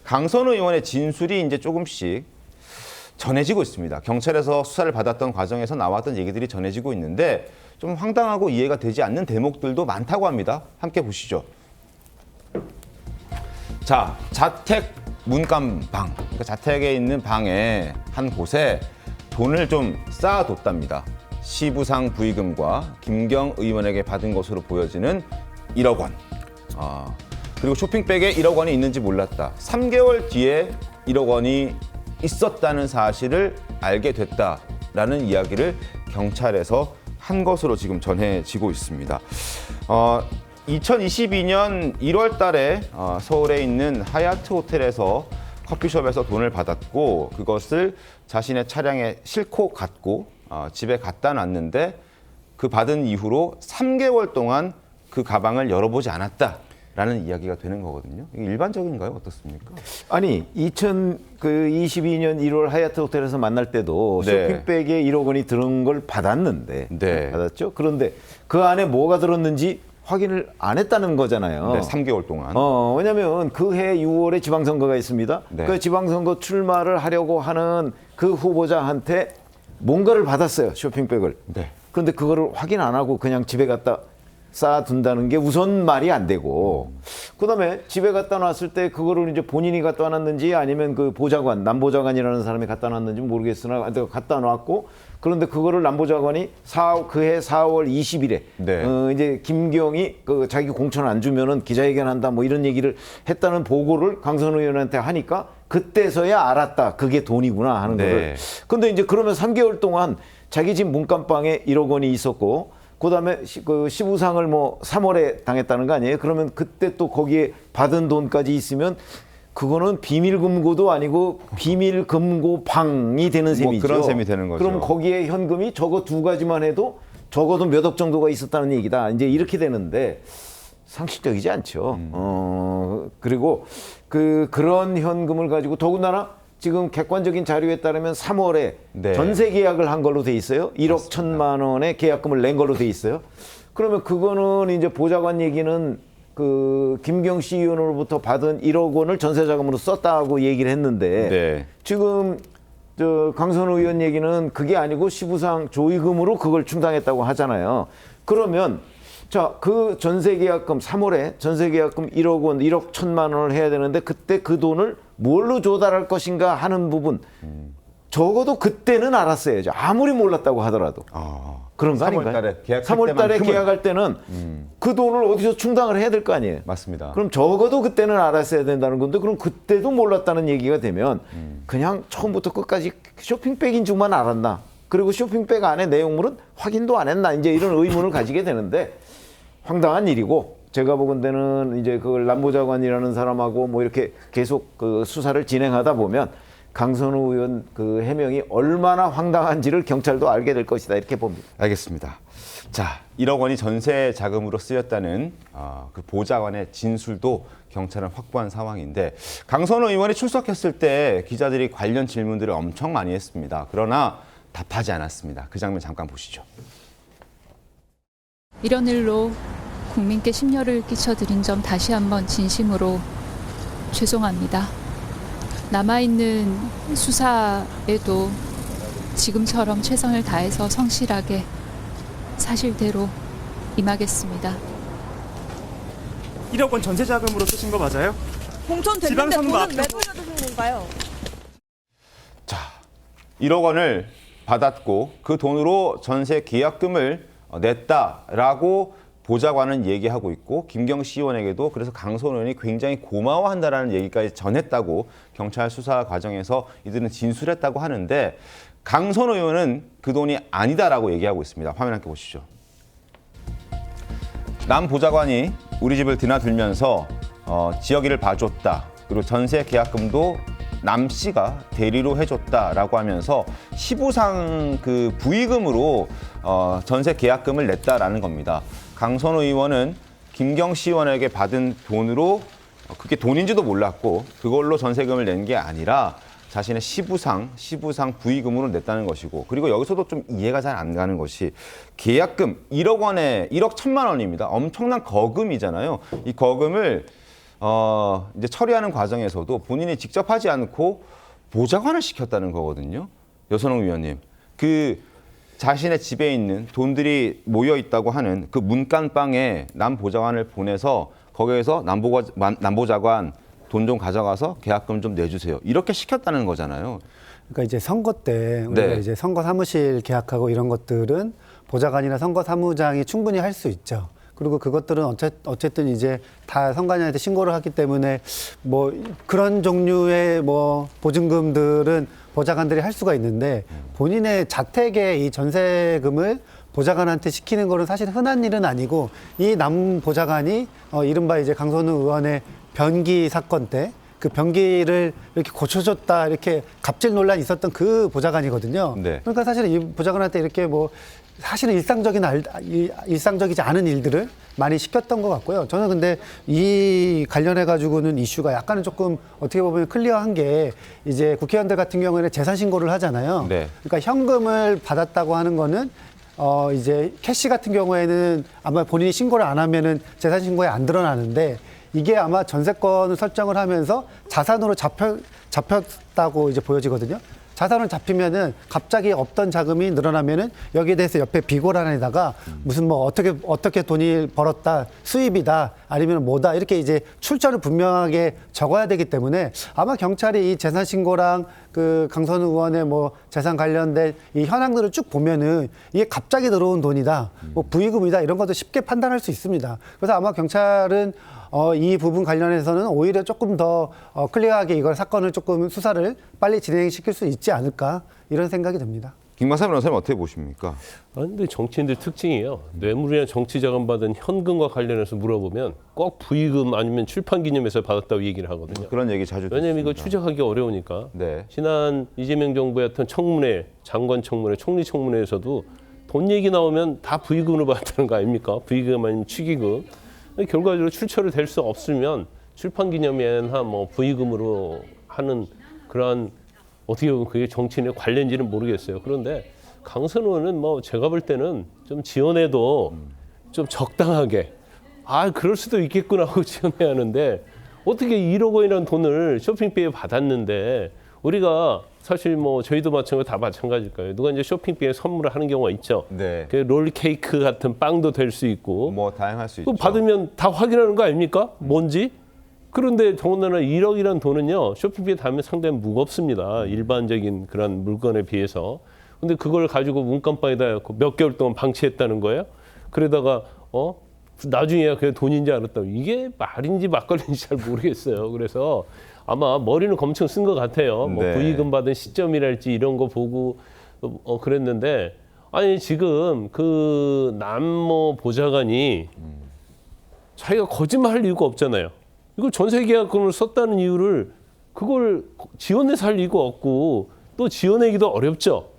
강선우 의원의 진술이 이제 조금씩 전해지고 있습니다. 경찰에서 수사를 받았던 과정에서 나왔던 얘기들이 전해지고 있는데 좀 황당하고 이해가 되지 않는 대목들도 많다고 합니다. 함께 보시죠. 자, 자택 문간방, 그러니까 자택에 있는 방에 한 곳에 돈을 좀 쌓아뒀답니다. 시부상 부의금과 김경 의원에게 받은 것으로 보여지는 1억 원. 그리고 쇼핑백에 1억 원이 있는지 몰랐다. 3개월 뒤에 1억 원이 있었다는 사실을 알게 됐다라는 이야기를 경찰에서 한 것으로 지금 전해지고 있습니다. 2022년 1월 달에 서울에 있는 하얏트 호텔에서 커피숍에서 돈을 받았고 그것을 자신의 차량에 싣고 갔고 집에 갖다 놨는데 그 받은 이후로 3개월 동안 그 가방을 열어보지 않았다라는 이야기가 되는 거거든요. 이게 일반적인가요? 어떻습니까? 아니 2022년 1월 하얏트 호텔에서 만날 때도 네. 쇼핑백에 1억 원이 들은 걸 받았는데 네. 받았죠. 그런데 그 안에 뭐가 들었는지 확인을 안 했다는 거잖아요. 네, 3개월 동안. 왜냐하면 그해 6월에 지방선거가 있습니다. 네. 그 지방선거 출마를 하려고 하는 그 후보자한테 뭔가를 받았어요. 쇼핑백을. 네. 그런데 그거를 확인 안 하고 그냥 집에 갖다 쌓아둔다는 게 우선 말이 안 되고, 그다음에 집에 갖다 놨을 때 그거를 이제 본인이 갖다 놨는지 아니면 그 보좌관, 남보좌관이라는 사람이 갖다 놨는지 모르겠으나 갖다 놨고, 그런데 그거를 남보좌관이 그해 4월 20일에 네. 이제 김경이 그 자기 공천 안 주면은 기자회견한다 뭐 이런 얘기를 했다는 보고를 강선우 의원한테 하니까 그때서야 알았다. 그게 돈이구나 하는 네. 거를. 근데 이제 그러면 3개월 동안 자기 집 문간방에 1억 원이 있었고, 그다음에 그 시부상을 뭐 3월에 당했다는 거 아니에요? 그러면 그때 또 거기에 받은 돈까지 있으면 그거는 비밀금고도 아니고 비밀금고방이 되는 셈이죠. 그런 셈이 되는 거죠. 그럼 거기에 현금이 저거 두 가지만 해도 적어도 몇 억 정도가 있었다는 얘기다. 이제 이렇게 되는데 상식적이지 않죠. 그리고 그런 현금을 가지고 더군다나 지금 객관적인 자료에 따르면 3월에 네. 전세 계약을 한 걸로 돼 있어요. 1억 1천만 원의 계약금을 낸 걸로 돼 있어요. 그러면 그거는 이제 보좌관 얘기는 그 김경 씨 의원으로부터 받은 1억 원을 전세 자금으로 썼다고 얘기를 했는데 네. 지금 저 강선우 의원 얘기는 그게 아니고 시부상 조의금으로 그걸 충당했다고 하잖아요. 그러면 자, 그 전세 계약금 3월에 전세 계약금 1억 원, 1억 1천만 원을 해야 되는데 그때 그 돈을 뭘로 조달할 것인가 하는 부분 적어도 그때는 알았어야죠. 아무리 몰랐다고 하더라도. 그런 거 3월 아닌가요? 달에 계약할 3월 달에 때만큼은- 계약할 때는 그 돈을 어디서 충당을 해야 될 거 아니에요. 맞습니다. 그럼 적어도 그때는 알았어야 된다는 건데 그럼 그때도 몰랐다는 얘기가 되면 그냥 처음부터 끝까지 쇼핑백인 줄만 알았나? 그리고 쇼핑백 안에 내용물은 확인도 안 했나? 이제 이런 의문을 가지게 되는데 황당한 일이고 제가 보건대는 이제 그걸 남보좌관이라는 사람하고 뭐 이렇게 계속 그 수사를 진행하다 보면 강선우 의원 그 해명이 얼마나 황당한지를 경찰도 알게 될 것이다 이렇게 봅니다. 알겠습니다. 자, 1억 원이 전세 자금으로 쓰였다는 그 보좌관의 진술도 경찰은 확보한 상황인데 강선우 의원이 출석했을 때 기자들이 관련 질문들을 엄청 많이 했습니다. 그러나 답하지 않았습니다. 그 장면 잠깐 보시죠. 이런 일로 국민께 심려를 끼쳐드린 점 다시 한번 진심으로 죄송합니다. 남아있는 수사에도 지금처럼 최선을 다해서 성실하게 사실대로 임하겠습니다. 1억 원 전세 자금으로 쓰신 거 맞아요? 공천 됐는데 지방선거 돈은 앞두고- 왜 돌려주신 건가요? 자, 1억 원을 받았고 그 돈으로 전세 계약금을 냈다라고 보좌관은 얘기하고 있고 김경 씨 의원에게도 그래서 강선우 의원이 굉장히 고마워한다라는 얘기까지 전했다고 경찰 수사 과정에서 이들은 진술했다고 하는데 강선우 의원은 그 돈이 아니다라고 얘기하고 있습니다. 화면 함께 보시죠. 남 보좌관이 우리 집을 드나들면서 지역일을 봐줬다. 그리고 전세 계약금도 남 씨가 대리로 해줬다라고 하면서 시부상 그 부의금으로 전세 계약금을 냈다라는 겁니다. 강선우 의원은 김경 씨 의원에게 받은 돈으로 그게 돈인지도 몰랐고 그걸로 전세금을 낸 게 아니라 자신의 시부상 부의금으로 냈다는 것이고 그리고 여기서도 좀 이해가 잘 안 가는 것이 계약금 1억 원에 1억 1천만 원입니다. 엄청난 거금이잖아요. 이 거금을 이제 처리하는 과정에서도 본인이 직접 하지 않고 보좌관을 시켰다는 거거든요. 여선홍 위원님, 그 자신의 집에 있는 돈들이 모여 있다고 하는 그 문간방에 남 보좌관을 보내서 거기에서 남보좌관 돈 좀 가져가서 계약금 좀 내주세요. 이렇게 시켰다는 거잖아요. 그러니까 이제 선거 때 우리가 네. 이제 선거 사무실 계약하고 이런 것들은 보좌관이나 선거 사무장이 충분히 할 수 있죠. 그리고 그것들은 어쨌든 이제 다 선관위한테 신고를 하기 때문에 뭐 그런 종류의 뭐 보증금들은 보좌관들이 할 수가 있는데 본인의 자택에 이 전세금을 보좌관한테 시키는 거는 사실 흔한 일은 아니고 이 남 보좌관이 이른바 이제 강선우 의원의 변기 사건 때 그 변기를 이렇게 고쳐줬다 이렇게 갑질 논란이 있었던 그 보좌관이거든요. 네. 그러니까 사실 이 보좌관한테 이렇게 뭐 사실은 일상적이지 않은 일들을 많이 시켰던 것 같고요. 저는 근데 이 관련해 가지고는 이슈가 약간은 조금 어떻게 보면 클리어한 게 이제 국회의원들 같은 경우에는 재산 신고를 하잖아요. 네. 그러니까 현금을 받았다고 하는 거는 이제 캐시 같은 경우에는 아마 본인이 신고를 안 하면은 재산 신고에 안 드러나는데 이게 아마 전세권을 설정을 하면서 자산으로 잡혔다고 이제 보여지거든요. 자산으로 잡히면은 갑자기 없던 자금이 늘어나면은 여기에 대해서 옆에 비고란에다가 무슨 뭐 어떻게 돈이 벌었다, 수입이다, 아니면 뭐다 이렇게 이제 출처를 분명하게 적어야 되기 때문에 아마 경찰이 이 재산 신고랑 그 강선우 의원의 뭐 재산 관련된 이 현황들을 쭉 보면은 이게 갑자기 들어온 돈이다, 뭐 부의금이다 이런 것도 쉽게 판단할 수 있습니다. 그래서 아마 경찰은 이 부분 관련해서는 오히려 조금 더 클리어하게 이걸 사건을 조금 수사를 빨리 진행시킬 수 있지 않을까 이런 생각이 듭니다. 김광삼 변호사님 어떻게 보십니까? 그런데 정치인들 특징이에요. 뇌물이나 정치 자금 받은 현금과 관련해서 물어보면 꼭 부의금 아니면 출판 기념에서 받았다고 얘기를 하거든요. 그런 얘기 자주 왜냐하면 이거 듣습니다. 추적하기 어려우니까. 네. 지난 이재명 정부의 어떤 청문회, 장관 청문회, 총리 청문회에서도 돈 얘기 나오면 다 부의금으로 받았다는 거 아닙니까? 부의금 아니면 축의금. 결과적으로 출처를 댈 수 없으면 출판 기념회나 뭐 부의금으로 하는 그러한 어떻게 보면 그게 정치인의 관련인지는 모르겠어요. 그런데 강선우 의원은 뭐 제가 볼 때는 좀 지원해도 좀 적당하게 그럴 수도 있겠구나 하고 지원해야 하는데 어떻게 1억 원이라는 돈을 쇼핑백에 받았는데 우리가 사실 뭐 저희도 다 마찬가지일 거예요. 누가 이제 쇼핑백에 선물을 하는 경우가 있죠. 네. 그 롤 케이크 같은 빵도 될 수 있고 뭐 다양할 수 그거 있죠. 받으면 다 확인하는 거 아닙니까? 뭔지? 그런데 더군다나 1억이라는 돈은요, 쇼핑백에 담으면 상당히 무겁습니다. 일반적인 그런 물건에 비해서. 근데 그걸 가지고 문간방에다 몇 개월 동안 방치했다는 거예요? 그러다가, 나중에야 그게 돈인지 알았다고. 이게 말인지 막걸리인지 잘 모르겠어요. 그래서 아마 머리는 엄청 쓴 것 같아요. 뭐 네. 부의금 받은 시점이랄지 이런 거 보고 그랬는데, 아니, 지금 그 남모 보좌관이 자기가 거짓말할 이유가 없잖아요. 이걸 전세계약금을 썼다는 이유를 그걸 지원해서 할 이유가 없고 또 지원하기도 어렵죠.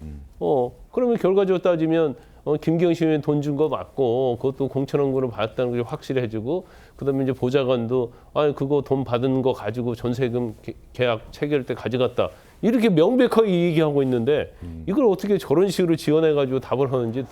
그러면 결과적으로 따지면 김경심 의원이 돈 준 거 맞고 그것도 공천원금으로 받았다는 걸 확실히 해주고 그다음에 이제 보좌관도 그거 돈 받은 거 가지고 전세금 계약 체결 때 가져갔다. 이렇게 명백하게 얘기하고 있는데 이걸 어떻게 저런 식으로 지원해가지고 답을 하는지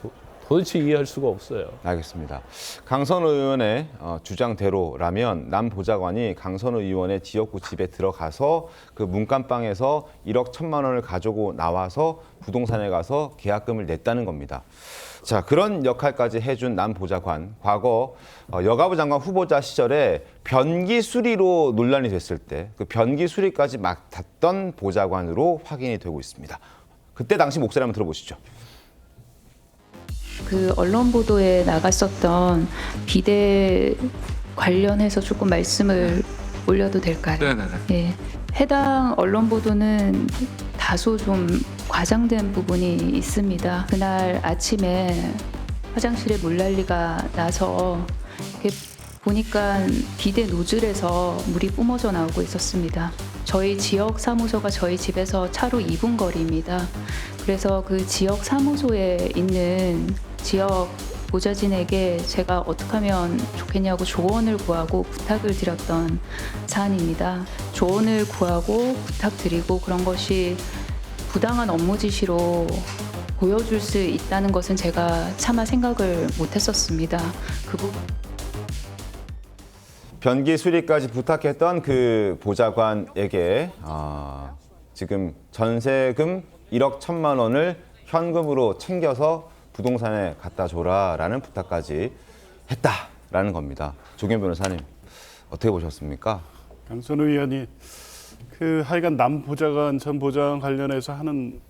도대체 이해할 수가 없어요. 알겠습니다. 강선우 의원의 주장대로라면 남 보좌관이 강선우 의원의 지역구 집에 들어가서 그 문간방에서 1억 1,000만 원을 가지고 나와서 부동산에 가서 계약금을 냈다는 겁니다. 자, 그런 역할까지 해준 남 보좌관, 과거 여가부 장관 후보자 시절에 변기 수리로 논란이 됐을 때 그 변기 수리까지 맡았던 보좌관으로 확인이 되고 있습니다. 그때 당시 목소리 한번 들어보시죠. 그 언론 보도에 나갔었던 비대 관련해서 조금 말씀을 올려도 될까요? 네네네. 예. 해당 언론 보도는 다소 좀 과장된 부분이 있습니다. 그날 아침에 화장실에 물난리가 나서 이렇게 보니까 비대 노즐에서 물이 뿜어져 나오고 있었습니다. 저희 지역 사무소가 저희 집에서 차로 2분 거리입니다. 그래서 그 지역 사무소에 있는 지역 보좌진에게 제가 어떻게 하면 좋겠냐고 조언을 구하고 부탁을 드렸던 사안입니다. 조언을 구하고 부탁드리고 그런 것이 부당한 업무 지시로 보여줄 수 있다는 것은 제가 차마 생각을 못했었습니다. 그 부분. 변기 수리까지 부탁했던 그 보좌관에게 지금 전세금 1억 1천만 원을 현금으로 챙겨서 부동산에 갖다 줘라라는 부탁까지 했다라는 겁니다. 조경 변호사님 어떻게 보셨습니까? 강선우 의원이 그 하여간 남 보좌관 전 보좌관 관련해서 하는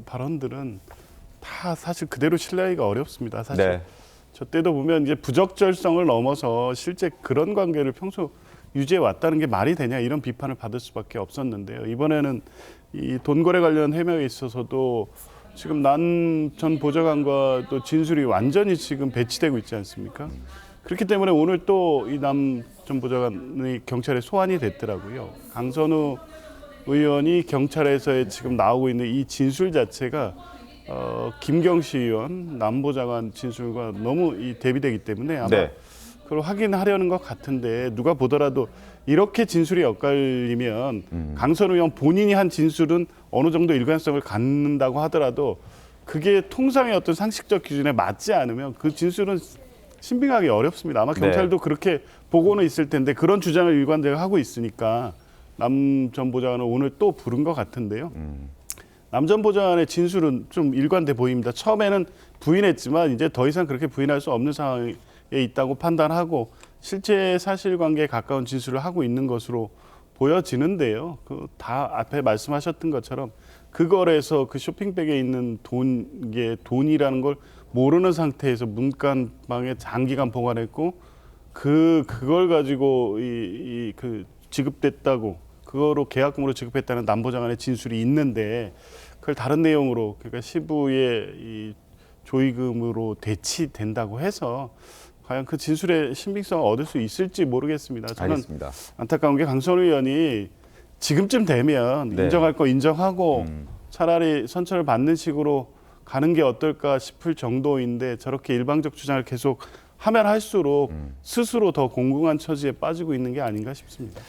발언들은 다 사실 그대로 신뢰하기가 어렵습니다. 사실 네. 저 때도 보면 이제 부적절성을 넘어서 실제 그런 관계를 평소 유지해 왔다는 게 말이 되냐 이런 비판을 받을 수밖에 없었는데요. 이번에는 이 돈거래 관련 해명에 있어서도 지금 남 전 보좌관과 또 진술이 완전히 지금 배치되고 있지 않습니까? 그렇기 때문에 오늘 또 이 남 전 보좌관이 경찰에 소환이 됐더라고요. 강선우 의원이 경찰에서 지금 나오고 있는 이 진술 자체가 김경시 의원 남 보좌관 진술과 너무 대비되기 때문에 아마 네. 그걸 확인하려는 것 같은데 누가 보더라도 이렇게 진술이 엇갈리면 강선우 의원 본인이 한 진술은 어느 정도 일관성을 갖는다고 하더라도 그게 통상의 어떤 상식적 기준에 맞지 않으면 그 진술은 신빙하기 어렵습니다. 아마 경찰도 그렇게 보고는 있을 텐데 그런 주장을 일관되게 하고 있으니까 남 전 보좌관을 오늘 또 부른 것 같은데요. 남 전 보좌관의 진술은 좀 일관돼 보입니다. 처음에는 부인했지만 이제 더 이상 그렇게 부인할 수 없는 상황에 있다고 판단하고 실제 사실관계에 가까운 진술을 하고 있는 것으로 보여지는데요. 그 다 앞에 말씀하셨던 것처럼 그 거래에서 그 쇼핑백에 있는 이게 돈이라는 걸 모르는 상태에서 문간방에 장기간 보관했고 그걸 가지고 그 지급됐다고 그거로 계약금으로 지급했다는 남 보좌관의 진술이 있는데 그걸 다른 내용으로 그러니까 시부의 이 조의금으로 대치된다고 해서 과연 그 진술의 신빙성을 얻을 수 있을지 모르겠습니다. 저는 알겠습니다. 안타까운 게 강선우 의원이 지금쯤 되면 네. 인정할 거 인정하고 차라리 선처를 받는 식으로 가는 게 어떨까 싶을 정도인데 저렇게 일방적 주장을 계속 하면 할수록 스스로 더 공공한 처지에 빠지고 있는 게 아닌가 싶습니다.